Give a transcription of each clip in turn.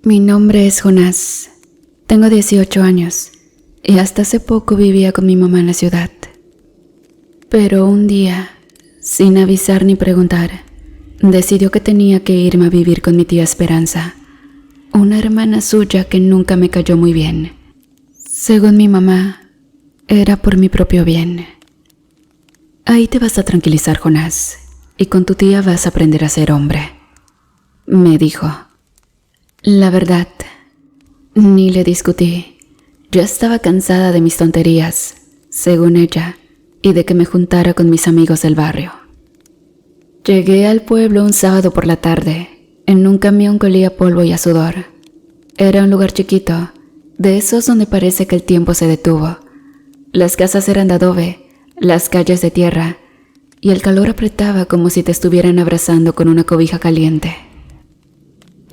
Mi nombre es Jonás. Tengo 18 años y hasta hace poco vivía con mi mamá en la ciudad. Pero un día, sin avisar ni preguntar, decidió que tenía que irme a vivir con mi tía Esperanza, una hermana suya que nunca me cayó muy bien. Según mi mamá, era por mi propio bien. Ahí te vas a tranquilizar, Jonás, y con tu tía vas a aprender a ser hombre, me dijo. La verdad, ni le discutí. Yo estaba cansada de mis tonterías, según ella, y de que me juntara con mis amigos del barrio. Llegué al pueblo un sábado por la tarde, en un camión que olía a polvo y a sudor. Era un lugar chiquito, de esos donde parece que el tiempo se detuvo. Las casas eran de adobe, las calles de tierra, y el calor apretaba como si te estuvieran abrazando con una cobija caliente.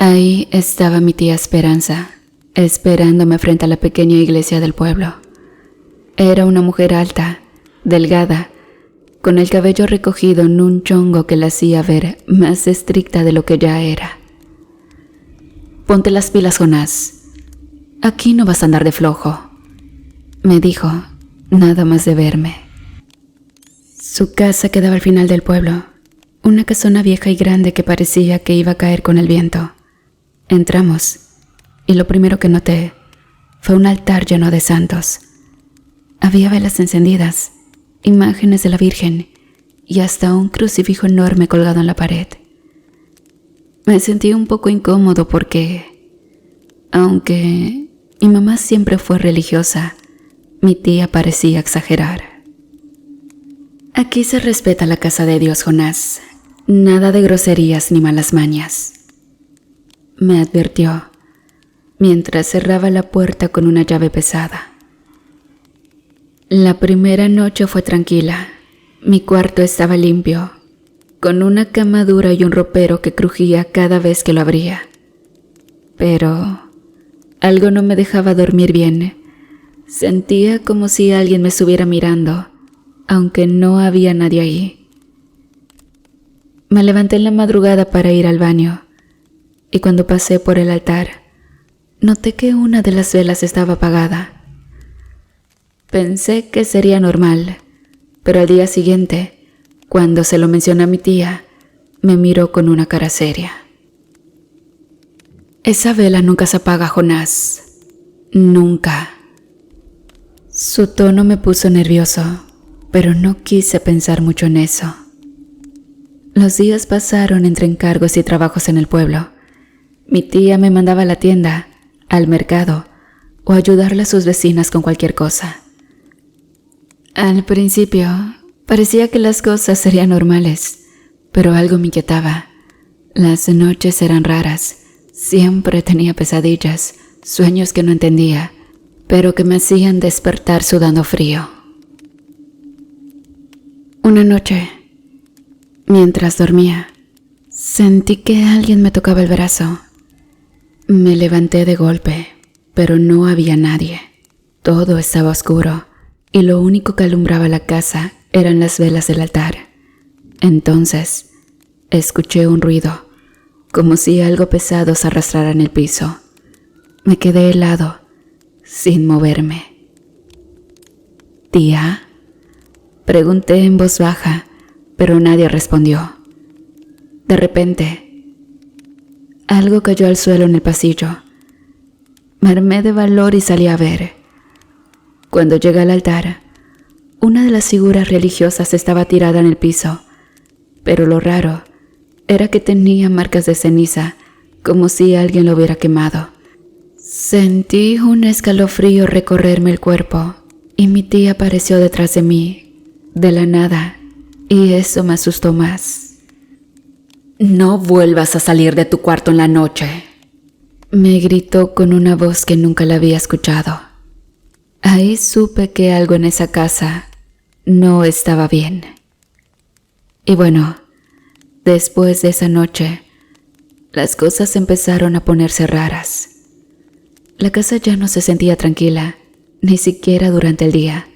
Ahí estaba mi tía Esperanza, esperándome frente a la pequeña iglesia del pueblo. Era una mujer alta, delgada, con el cabello recogido en un chongo que la hacía ver más estricta de lo que ya era. «Ponte las pilas, Jonás. Aquí no vas a andar de flojo», me dijo, nada más de verme. Su casa quedaba al final del pueblo, una casona vieja y grande que parecía que iba a caer con el viento. Entramos, y lo primero que noté fue un altar lleno de santos. Había velas encendidas, imágenes de la Virgen y hasta un crucifijo enorme colgado en la pared. Me sentí un poco incómodo porque, aunque mi mamá siempre fue religiosa, mi tía parecía exagerar. «Aquí se respeta la casa de Dios, Jonás. Nada de groserías ni malas mañas», me advirtió, mientras cerraba la puerta con una llave pesada. La primera noche fue tranquila. Mi cuarto estaba limpio, con una cama dura y un ropero que crujía cada vez que lo abría. Pero algo no me dejaba dormir bien. Sentía como si alguien me estuviera mirando, aunque no había nadie ahí. Me levanté en la madrugada para ir al baño, y cuando pasé por el altar, noté que una de las velas estaba apagada. Pensé que sería normal, pero al día siguiente, cuando se lo mencioné a mi tía, me miró con una cara seria. «Esa vela nunca se apaga, Jonás. Nunca». Su tono me puso nervioso, pero no quise pensar mucho en eso. Los días pasaron entre encargos y trabajos en el pueblo. Mi tía me mandaba a la tienda, al mercado, o a ayudarle a sus vecinas con cualquier cosa. Al principio, parecía que las cosas serían normales, pero algo me inquietaba. Las noches eran raras, siempre tenía pesadillas, sueños que no entendía, pero que me hacían despertar sudando frío. Una noche, mientras dormía, sentí que alguien me tocaba el brazo. Me levanté de golpe, pero no había nadie. Todo estaba oscuro y lo único que alumbraba la casa eran las velas del altar. Entonces, escuché un ruido, como si algo pesado se arrastrara en el piso. Me quedé helado, sin moverme. «¿Tía?», pregunté en voz baja, pero nadie respondió. De repente, algo cayó al suelo en el pasillo. Me armé de valor y salí a ver. Cuando llegué al altar, una de las figuras religiosas estaba tirada en el piso, pero lo raro era que tenía marcas de ceniza, como si alguien lo hubiera quemado. Sentí un escalofrío recorrerme el cuerpo y mi tía apareció detrás de mí, de la nada, y eso me asustó más. «No vuelvas a salir de tu cuarto en la noche», me gritó con una voz que nunca la había escuchado. Ahí supe que algo en esa casa no estaba bien. Y bueno, después de esa noche, las cosas empezaron a ponerse raras. La casa ya no se sentía tranquila, ni siquiera durante el día.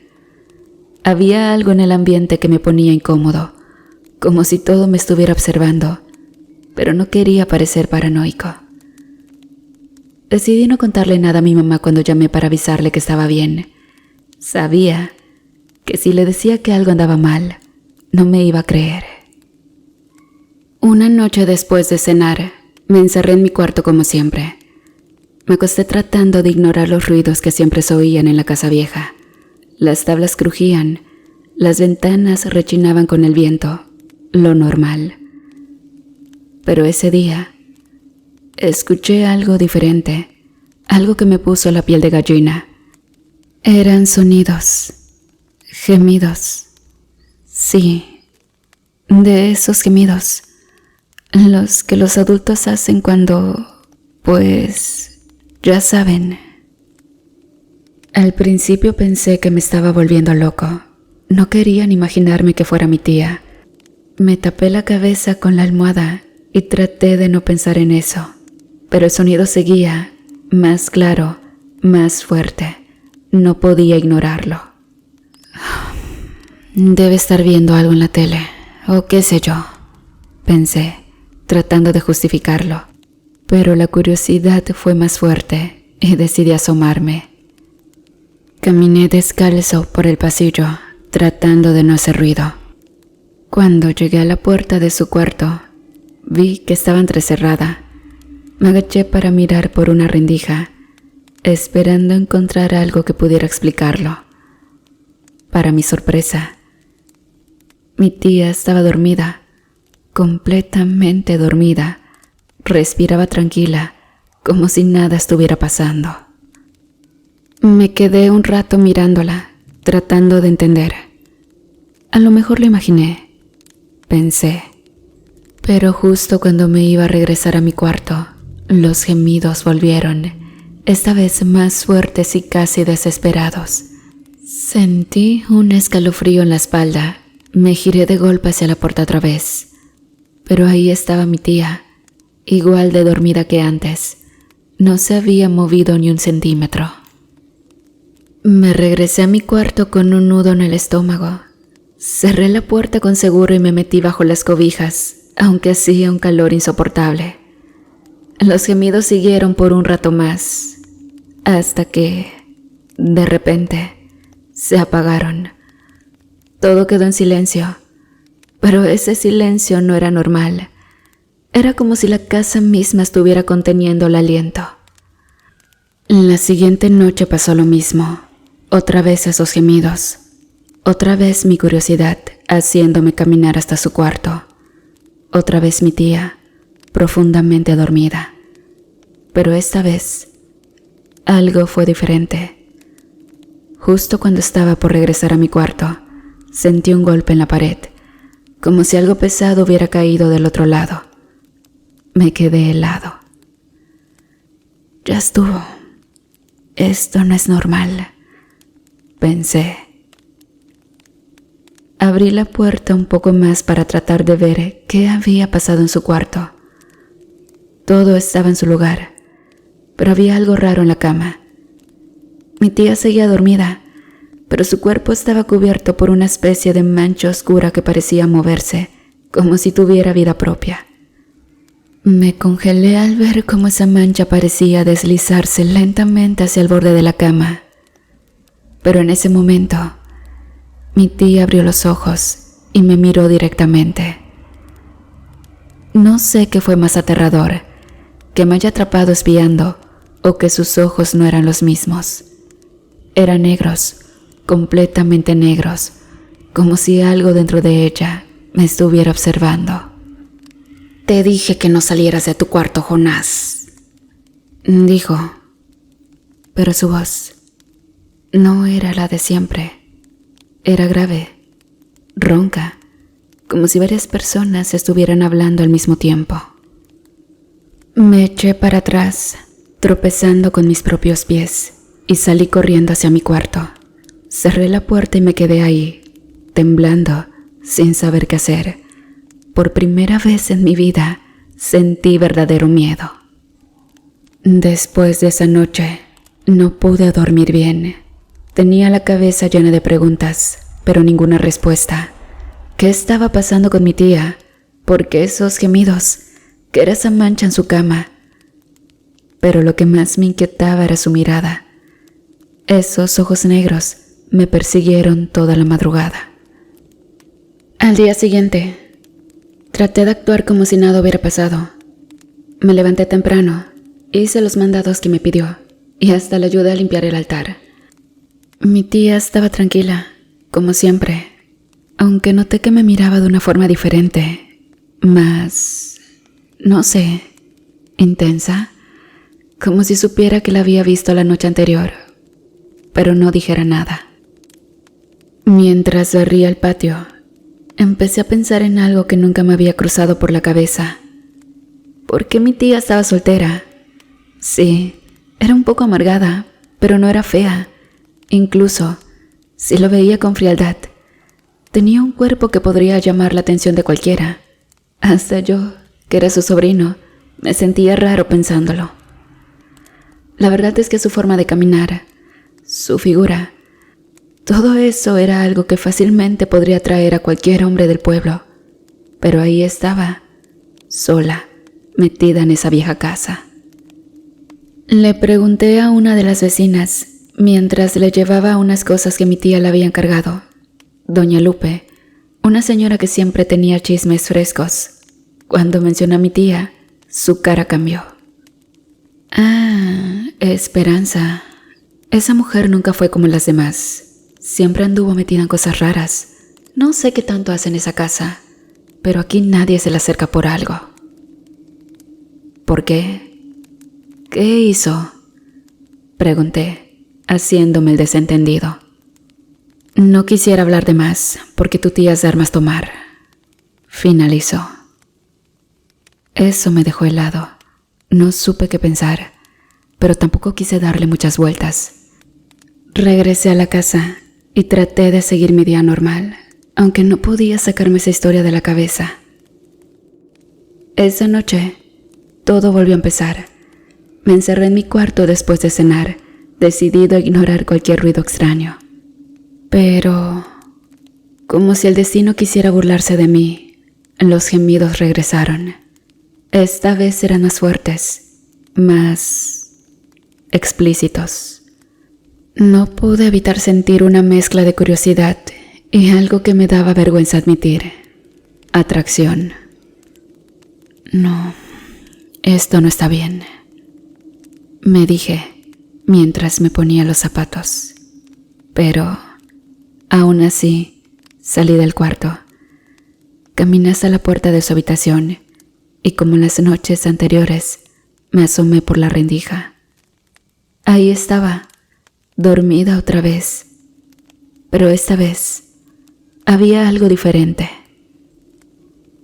Había algo en el ambiente que me ponía incómodo, como si todo me estuviera observando, pero no quería parecer paranoico. Decidí no contarle nada a mi mamá cuando llamé para avisarle que estaba bien. Sabía que si le decía que algo andaba mal, no me iba a creer. Una noche después de cenar, me encerré en mi cuarto como siempre. Me acosté tratando de ignorar los ruidos que siempre se oían en la casa vieja. Las tablas crujían, las ventanas rechinaban con el viento, lo normal. Pero ese día, escuché algo diferente, algo que me puso la piel de gallina. Eran sonidos, gemidos. Sí, de esos gemidos, los que los adultos hacen cuando, pues, ya saben. Al principio pensé que me estaba volviendo loco. No quería ni imaginarme que fuera mi tía. Me tapé la cabeza con la almohada y traté de no pensar en eso. Pero el sonido seguía, más claro, más fuerte. No podía ignorarlo. Debe estar viendo algo en la tele, o qué sé yo, pensé, tratando de justificarlo. Pero la curiosidad fue más fuerte y decidí asomarme. Caminé descalzo por el pasillo, tratando de no hacer ruido. Cuando llegué a la puerta de su cuarto, vi que estaba entrecerrada. Me agaché para mirar por una rendija, esperando encontrar algo que pudiera explicarlo. Para mi sorpresa, mi tía estaba dormida, completamente dormida. Respiraba tranquila, como si nada estuviera pasando. Me quedé un rato mirándola, tratando de entender. A lo mejor lo imaginé, pensé. Pero justo cuando me iba a regresar a mi cuarto, los gemidos volvieron, esta vez más fuertes y casi desesperados. Sentí un escalofrío en la espalda. Me giré de golpe hacia la puerta otra vez. Pero ahí estaba mi tía, igual de dormida que antes. No se había movido ni un centímetro. Me regresé a mi cuarto con un nudo en el estómago. Cerré la puerta con seguro y me metí bajo las cobijas, aunque hacía un calor insoportable. Los gemidos siguieron por un rato más, hasta que, de repente, se apagaron. Todo quedó en silencio, pero ese silencio no era normal. Era como si la casa misma estuviera conteniendo el aliento. La siguiente noche pasó lo mismo. Otra vez esos gemidos. Otra vez mi curiosidad haciéndome caminar hasta su cuarto. Otra vez mi tía, profundamente dormida. Pero esta vez, algo fue diferente. Justo cuando estaba por regresar a mi cuarto, sentí un golpe en la pared, como si algo pesado hubiera caído del otro lado. Me quedé helado. Ya estuvo. Esto no es normal, pensé. Abrí la puerta un poco más para tratar de ver qué había pasado en su cuarto. Todo estaba en su lugar, pero había algo raro en la cama. Mi tía seguía dormida, pero su cuerpo estaba cubierto por una especie de mancha oscura que parecía moverse, como si tuviera vida propia. Me congelé al ver cómo esa mancha parecía deslizarse lentamente hacia el borde de la cama. Pero en ese momento, mi tía abrió los ojos y me miró directamente. No sé qué fue más aterrador, que me haya atrapado espiando o que sus ojos no eran los mismos. Eran negros, completamente negros, como si algo dentro de ella me estuviera observando. «Te dije que no salieras de tu cuarto, Jonás», dijo, pero su voz no era la de siempre. Era grave, ronca, como si varias personas estuvieran hablando al mismo tiempo. Me eché para atrás, tropezando con mis propios pies, y salí corriendo hacia mi cuarto. Cerré la puerta y me quedé ahí, temblando, sin saber qué hacer. Por primera vez en mi vida, sentí verdadero miedo. Después de esa noche, no pude dormir bien. Tenía la cabeza llena de preguntas, pero ninguna respuesta. ¿Qué estaba pasando con mi tía? ¿Por qué esos gemidos? ¿Qué era esa mancha en su cama? pero lo que más me inquietaba era su mirada. Esos ojos negros me persiguieron toda la madrugada. Al día siguiente, traté de actuar como si nada hubiera pasado. Me levanté temprano, hice los mandados que me pidió y hasta le ayudé a limpiar el altar. Mi tía estaba tranquila, como siempre, aunque noté que me miraba de una forma diferente, más, no sé, intensa, como si supiera que la había visto la noche anterior, pero no dijera nada. Mientras barría el patio, empecé a pensar en algo que nunca me había cruzado por la cabeza. ¿Por qué mi tía estaba soltera? Sí, era un poco amargada, pero no era fea. Incluso, si lo veía con frialdad, tenía un cuerpo que podría llamar la atención de cualquiera. Hasta yo, que era su sobrino, me sentía raro pensándolo. La verdad es que su forma de caminar, su figura, todo eso era algo que fácilmente podría atraer a cualquier hombre del pueblo. Pero ahí estaba, sola, metida en esa vieja casa. Le pregunté a una de las vecinas mientras le llevaba unas cosas que mi tía le había encargado. Doña Lupe, una señora que siempre tenía chismes frescos. Cuando mencionó a mi tía, su cara cambió. Ah, Esperanza. Esa mujer nunca fue como las demás. Siempre anduvo metida en cosas raras. No sé qué tanto hace en esa casa, pero aquí nadie se le acerca por algo. ¿Por qué? ¿Qué hizo? Pregunté, haciéndome el desentendido. No quisiera hablar de más, porque tu tía es de armas tomar. Finalizó. Eso me dejó helado. No supe qué pensar, pero tampoco quise darle muchas vueltas. Regresé a la casa y traté de seguir mi día normal, aunque no podía sacarme esa historia de la cabeza. Esa noche, todo volvió a empezar. Me encerré en mi cuarto después de cenar, decidido a ignorar cualquier ruido extraño. Pero, como si el destino quisiera burlarse de mí, los gemidos regresaron. Esta vez eran más fuertes, más explícitos. No pude evitar sentir una mezcla de curiosidad y algo que me daba vergüenza admitir. Atracción. No, esto no está bien, me dije mientras me ponía los zapatos. Pero, aún así, salí del cuarto. Caminé hasta la puerta de su habitación y, como las noches anteriores, me asomé por la rendija. Ahí estaba, dormida otra vez, pero esta vez había algo diferente.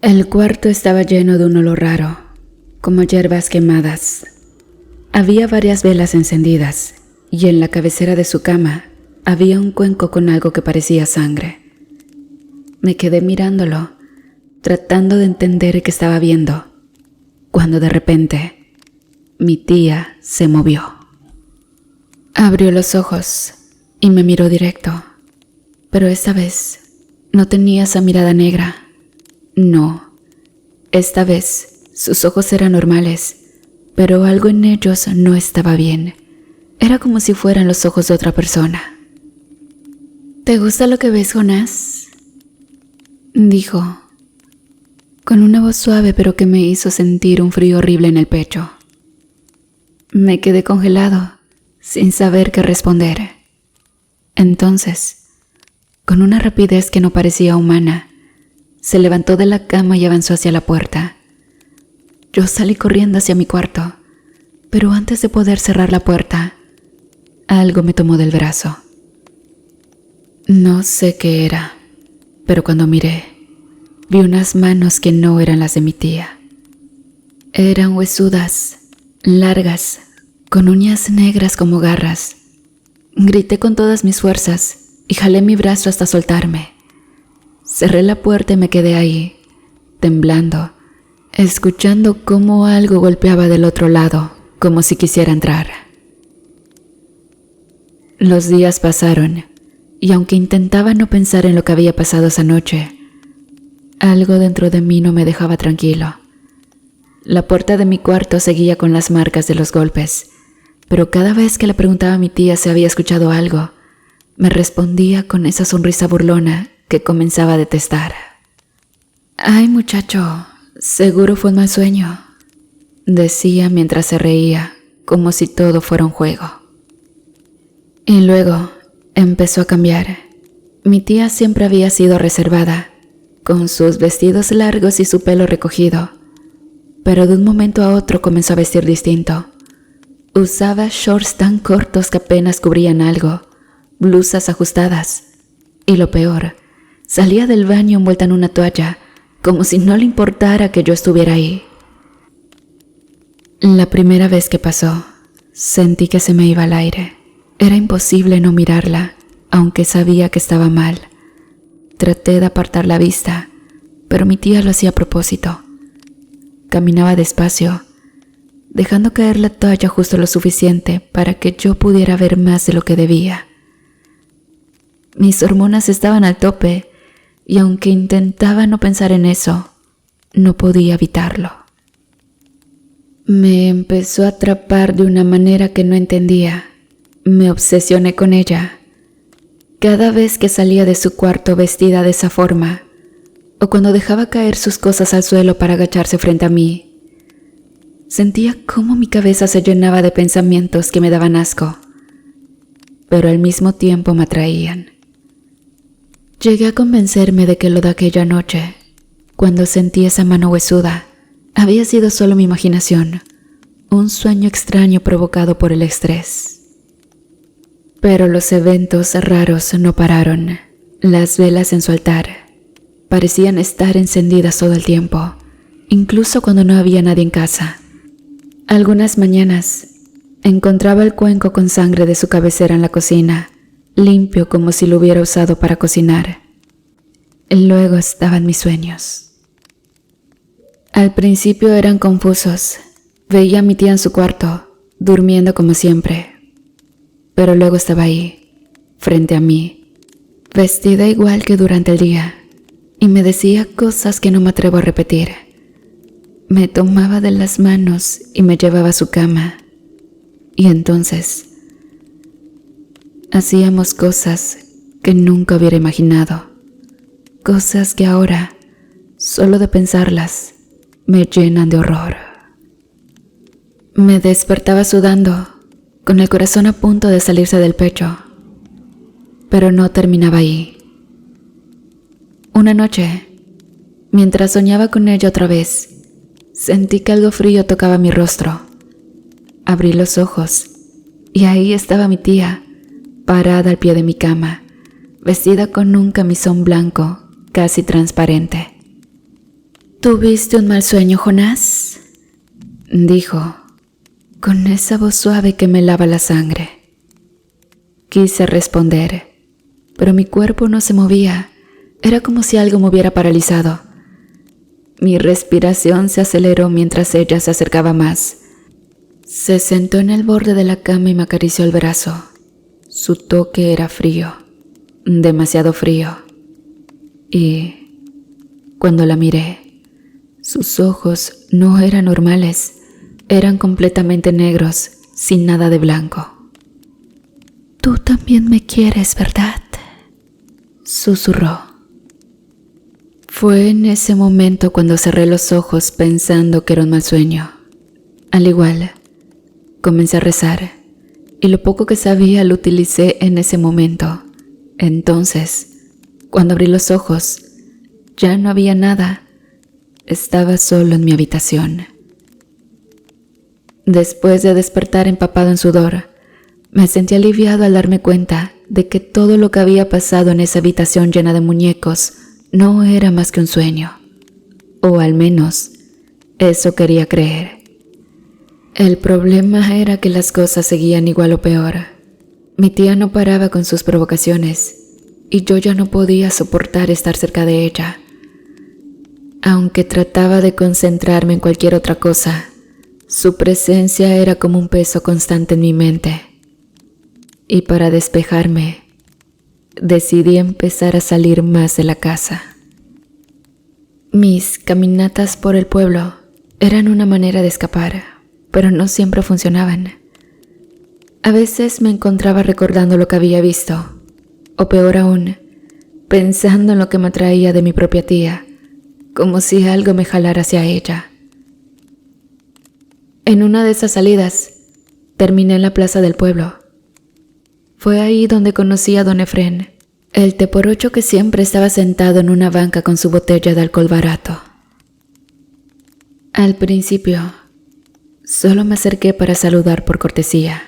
El cuarto estaba lleno de un olor raro, como hierbas quemadas. Había varias velas encendidas y en la cabecera de su cama había un cuenco con algo que parecía sangre. Me quedé mirándolo, tratando de entender qué estaba viendo, cuando de repente mi tía se movió. Abrió los ojos y me miró directo, pero esta vez no tenía esa mirada negra. No, esta vez sus ojos eran normales, pero algo en ellos no estaba bien. Era como si fueran los ojos de otra persona. ¿Te gusta lo que ves, Jonás?, dijo, con una voz suave pero que me hizo sentir un frío horrible en el pecho. Me quedé congelado, sin saber qué responder. Entonces, con una rapidez que no parecía humana, se levantó de la cama y avanzó hacia la puerta. Yo salí corriendo hacia mi cuarto, pero antes de poder cerrar la puerta, algo me tomó del brazo. No sé qué era, pero cuando miré, vi unas manos que no eran las de mi tía. Eran huesudas, largas, con uñas negras como garras. Grité con todas mis fuerzas y jalé mi brazo hasta soltarme. Cerré la puerta y me quedé ahí, temblando, escuchando cómo algo golpeaba del otro lado, como si quisiera entrar. Los días pasaron, y aunque intentaba no pensar en lo que había pasado esa noche, algo dentro de mí no me dejaba tranquilo. La puerta de mi cuarto seguía con las marcas de los golpes, pero cada vez que le preguntaba a mi tía si había escuchado algo, me respondía con esa sonrisa burlona que comenzaba a detestar. «Ay, muchacho, seguro fue un mal sueño», decía mientras se reía, como si todo fuera un juego. Y luego empezó a cambiar. Mi tía siempre había sido reservada, con sus vestidos largos y su pelo recogido, pero de un momento a otro comenzó a vestir distinto. Usaba shorts tan cortos que apenas cubrían algo, blusas ajustadas, y lo peor, salía del baño envuelta en una toalla, como si no le importara que yo estuviera ahí. La primera vez que pasó, sentí que se me iba el aire. Era imposible no mirarla, aunque sabía que estaba mal. Traté de apartar la vista, pero mi tía lo hacía a propósito. Caminaba despacio, dejando caer la toalla justo lo suficiente para que yo pudiera ver más de lo que debía. Mis hormonas estaban al tope, y aunque intentaba no pensar en eso, no podía evitarlo. Me empezó a atrapar de una manera que no entendía. Me obsesioné con ella. Cada vez que salía de su cuarto vestida de esa forma, o cuando dejaba caer sus cosas al suelo para agacharse frente a mí, sentía cómo mi cabeza se llenaba de pensamientos que me daban asco, pero al mismo tiempo me atraían. Llegué a convencerme de que lo de aquella noche, cuando sentí esa mano huesuda, había sido solo mi imaginación, un sueño extraño provocado por el estrés. Pero los eventos raros no pararon. Las velas en su altar parecían estar encendidas todo el tiempo, incluso cuando no había nadie en casa. Algunas mañanas encontraba el cuenco con sangre de su cabecera en la cocina, limpio como si lo hubiera usado para cocinar. Luego estaban mis sueños. Al principio eran confusos. Veía a mi tía en su cuarto, durmiendo como siempre. Pero luego estaba ahí, frente a mí, vestida igual que durante el día, y me decía cosas que no me atrevo a repetir. Me tomaba de las manos y me llevaba a su cama. Y entonces hacíamos cosas que nunca hubiera imaginado. Cosas que ahora, solo de pensarlas, me llenan de horror. Me despertaba sudando, con el corazón a punto de salirse del pecho. Pero no terminaba ahí. Una noche, mientras soñaba con ella otra vez, sentí que algo frío tocaba mi rostro. Abrí los ojos y ahí estaba mi tía, parada al pie de mi cama, vestida con un camisón blanco, casi transparente. «¿Tuviste un mal sueño, Jonás?», dijo, con esa voz suave que me lava la sangre. Quise responder, pero mi cuerpo no se movía. Era como si algo me hubiera paralizado. Mi respiración se aceleró mientras ella se acercaba más. Se sentó en el borde de la cama y me acarició el brazo. Su toque era frío, demasiado frío. Y cuando la miré, sus ojos no eran normales. Eran completamente negros, sin nada de blanco. «Tú también me quieres, ¿verdad?», susurró. Fue en ese momento cuando cerré los ojos pensando que era un mal sueño. Al igual, comencé a rezar, y lo poco que sabía lo utilicé en ese momento. Entonces, cuando abrí los ojos, ya no había nada. Estaba solo en mi habitación. Después de despertar empapado en sudor, me sentí aliviado al darme cuenta de que todo lo que había pasado en esa habitación llena de muñecos no era más que un sueño. O al menos, eso quería creer. El problema era que las cosas seguían igual o peor. Mi tía no paraba con sus provocaciones, y yo ya no podía soportar estar cerca de ella. Aunque trataba de concentrarme en cualquier otra cosa, su presencia era como un peso constante en mi mente. Y para despejarme, decidí empezar a salir más de la casa. Mis caminatas por el pueblo Eran una manera de escapar, pero no siempre funcionaban. A veces me encontraba recordando lo que había visto, o peor aún, pensando en lo que me atraía de mi propia tía, como si algo me jalara hacia ella. En una de esas salidas, terminé en la plaza del pueblo. Fue ahí donde conocí a don Efrén, el teporocho que siempre estaba sentado en una banca con su botella de alcohol barato. Al principio, solo me acerqué para saludar por cortesía.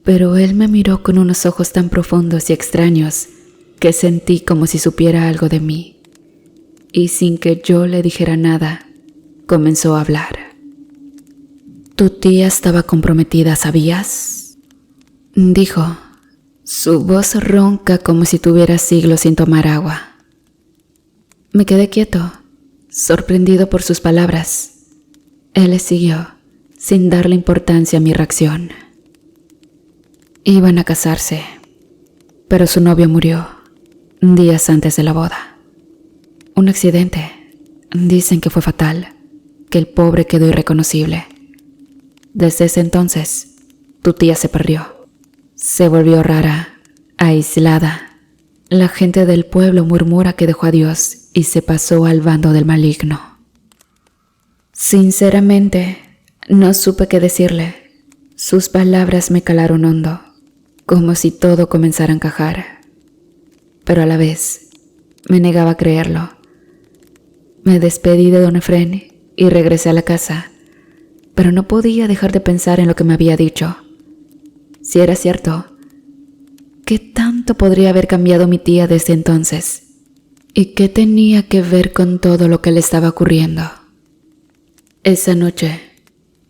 Pero él me miró con unos ojos tan profundos y extraños que sentí como si supiera algo de mí. Y sin que yo le dijera nada, comenzó a hablar. «Tu tía estaba comprometida, ¿sabías?», dijo, su voz ronca como si tuviera siglos sin tomar agua. Me quedé quieto, sorprendido por sus palabras. Él le siguió, sin darle importancia a mi reacción. Iban a casarse, pero su novio murió días antes de la boda. Un accidente, dicen que fue fatal, que el pobre quedó irreconocible. Desde ese entonces, tu tía se perdió. Se volvió rara, aislada. La gente del pueblo murmura que dejó a Dios y se pasó al bando del maligno. Sinceramente, no supe qué decirle. Sus palabras me calaron hondo, como si todo comenzara a encajar. Pero a la vez, me negaba a creerlo. Me despedí de don Efrén y regresé a la casa, pero no podía dejar de pensar en lo que me había dicho. Si era cierto, ¿qué tanto podría haber cambiado mi tía desde entonces? ¿Y qué tenía que ver con todo lo que le estaba ocurriendo? Esa noche,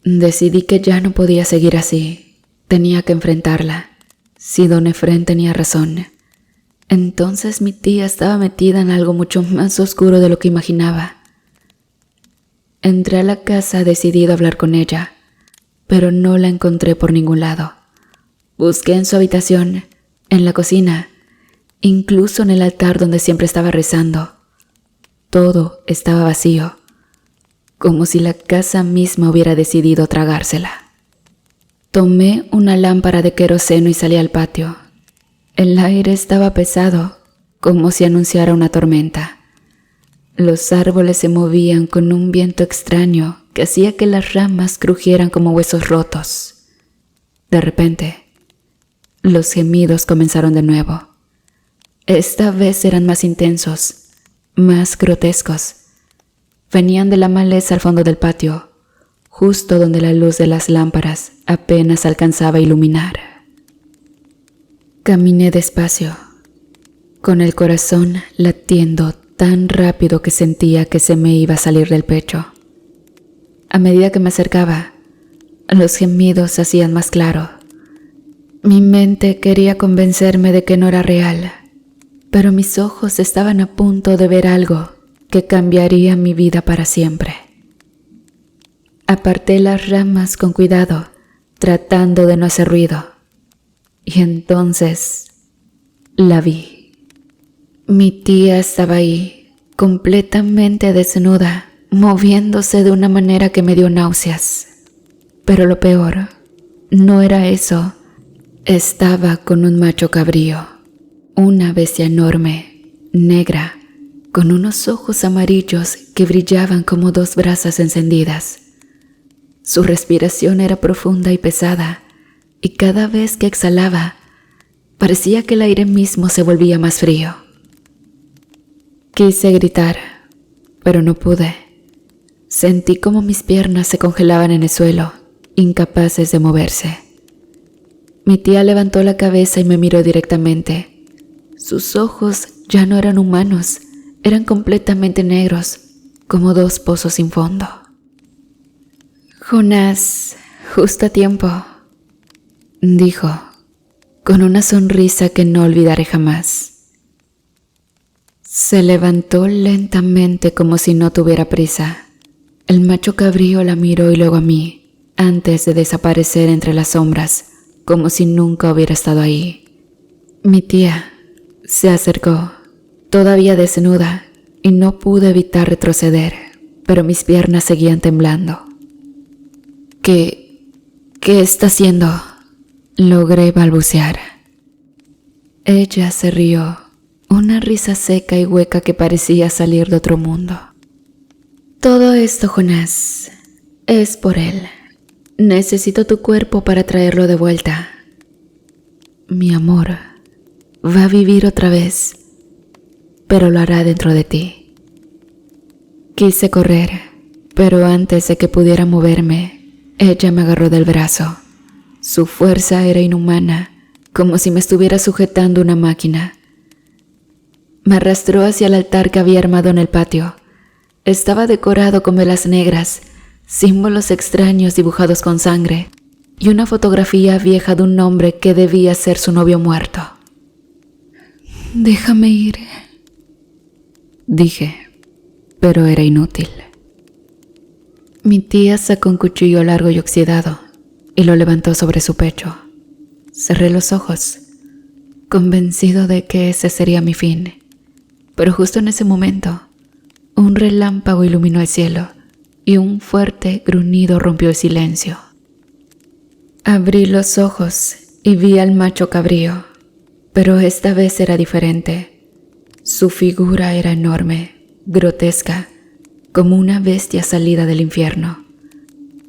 decidí que ya no podía seguir así. Tenía que enfrentarla. Si don Efrén tenía razón, entonces mi tía estaba metida en algo mucho más oscuro de lo que imaginaba. Entré a la casa decidido a hablar con ella, pero no la encontré por ningún lado. Busqué en su habitación, en la cocina, incluso en el altar donde siempre estaba rezando. Todo estaba vacío, como si la casa misma hubiera decidido tragársela. Tomé una lámpara de queroseno y salí al patio. El aire estaba pesado, como si anunciara una tormenta. Los árboles se movían con un viento extraño que hacía que las ramas crujieran como huesos rotos. De repente, los gemidos comenzaron de nuevo. Esta vez eran más intensos, más grotescos. Venían de la maleza al fondo del patio, justo donde la luz de las lámparas apenas alcanzaba a iluminar. Caminé despacio, con el corazón latiendo tan rápido que sentía que se me iba a salir del pecho. A medida que me acercaba, los gemidos se hacían más claros. Mi mente quería convencerme de que no era real, pero mis ojos estaban a punto de ver algo que cambiaría mi vida para siempre. Aparté las ramas con cuidado, tratando de no hacer ruido. Y entonces la vi. Mi tía estaba ahí, completamente desnuda, moviéndose de una manera que me dio náuseas. Pero lo peor no era eso. Estaba con un macho cabrío, una bestia enorme, negra, con unos ojos amarillos que brillaban como dos brasas encendidas. Su respiración era profunda y pesada, y cada vez que exhalaba, parecía que el aire mismo se volvía más frío. Quise gritar, pero no pude. Sentí como mis piernas se congelaban en el suelo, incapaces de moverse. Mi tía levantó la cabeza y me miró directamente. Sus ojos ya no eran humanos, eran completamente negros, como dos pozos sin fondo. «Jonás, justo a tiempo», dijo, con una sonrisa que no olvidaré jamás. Se levantó lentamente como si no tuviera prisa. El macho cabrío la miró y luego a mí, antes de desaparecer entre las sombras, como si nunca hubiera estado ahí. Mi tía se acercó, todavía desnuda, y no pude evitar retroceder. pero mis piernas seguían temblando. ¿Qué está haciendo?, logré balbucear. Ella se rió, una risa seca y hueca que parecía salir de otro mundo. Todo esto, Jonás, es por él. Necesito tu cuerpo para traerlo de vuelta. Mi amor va a vivir otra vez, pero lo hará dentro de ti. Quise correr, pero antes de que pudiera moverme, ella me agarró del brazo. Su fuerza era inhumana, como si me estuviera sujetando una máquina. Me arrastró hacia el altar que había armado en el patio. Estaba decorado con velas negras, símbolos extraños dibujados con sangre y una fotografía vieja de un hombre que debía ser su novio muerto. «Déjame ir», dije, pero era inútil. Mi tía sacó un cuchillo largo y oxidado y lo levantó sobre su pecho. Cerré los ojos, convencido de que ese sería mi fin. Pero justo en ese momento, un relámpago iluminó el cielo y un fuerte gruñido rompió el silencio. Abrí los ojos y vi al macho cabrío, pero esta vez era diferente. Su figura era enorme, grotesca, como una bestia salida del infierno.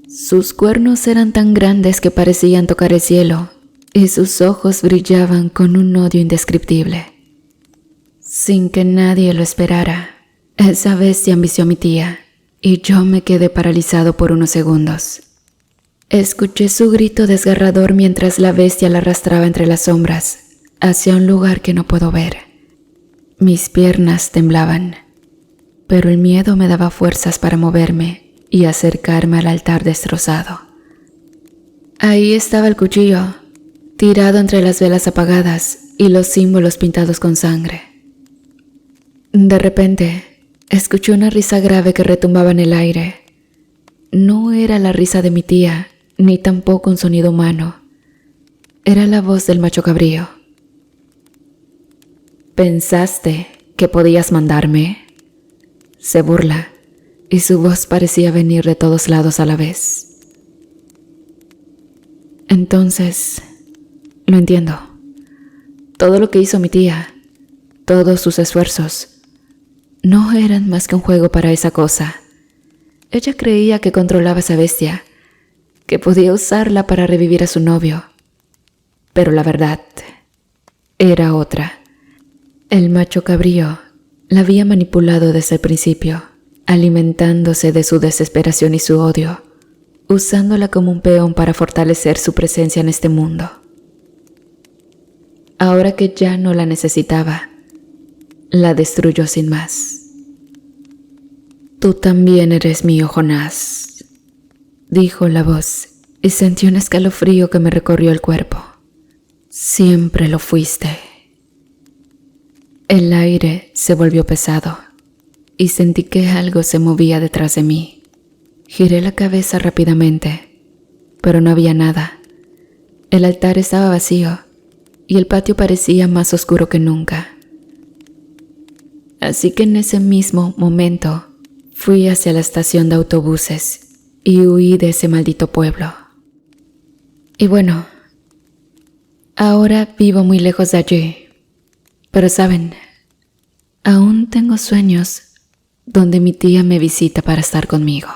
Sus cuernos eran tan grandes que parecían tocar el cielo y sus ojos brillaban con un odio indescriptible. Sin que nadie lo esperara, esa bestia ambició a mi tía y yo me quedé paralizado por unos segundos. Escuché su grito desgarrador mientras la bestia la arrastraba entre las sombras hacia un lugar que no puedo ver. Mis piernas temblaban, pero el miedo me daba fuerzas para moverme y acercarme al altar destrozado. Ahí estaba el cuchillo, tirado entre las velas apagadas y los símbolos pintados con sangre. De repente, escuché una risa grave que retumbaba en el aire. No era la risa de mi tía, ni tampoco un sonido humano. Era la voz del macho cabrío. «¿Pensaste que podías mandarme?», se burla, y su voz parecía venir de todos lados a la vez. Entonces, lo entiendo. Todo lo que hizo mi tía, todos sus esfuerzos, no eran más que un juego para esa cosa. Ella creía que controlaba esa bestia, que podía usarla para revivir a su novio. Pero la verdad era otra. El macho cabrío la había manipulado desde el principio, alimentándose de su desesperación y su odio, usándola como un peón para fortalecer su presencia en este mundo. Ahora que ya no la necesitaba, la destruyó sin más. «Tú también eres mío, Jonás», dijo la voz, y sentí un escalofrío que me recorrió el cuerpo. «Siempre lo fuiste». El aire se volvió pesado y sentí que algo se movía detrás de mí. Giré la cabeza rápidamente, pero no había nada. El altar estaba vacío y el patio parecía más oscuro que nunca. Así que en ese mismo momento fui hacia la estación de autobuses y huí de ese maldito pueblo. Y bueno, ahora vivo muy lejos de allí. Pero saben, aún tengo sueños donde mi tía me visita para estar conmigo.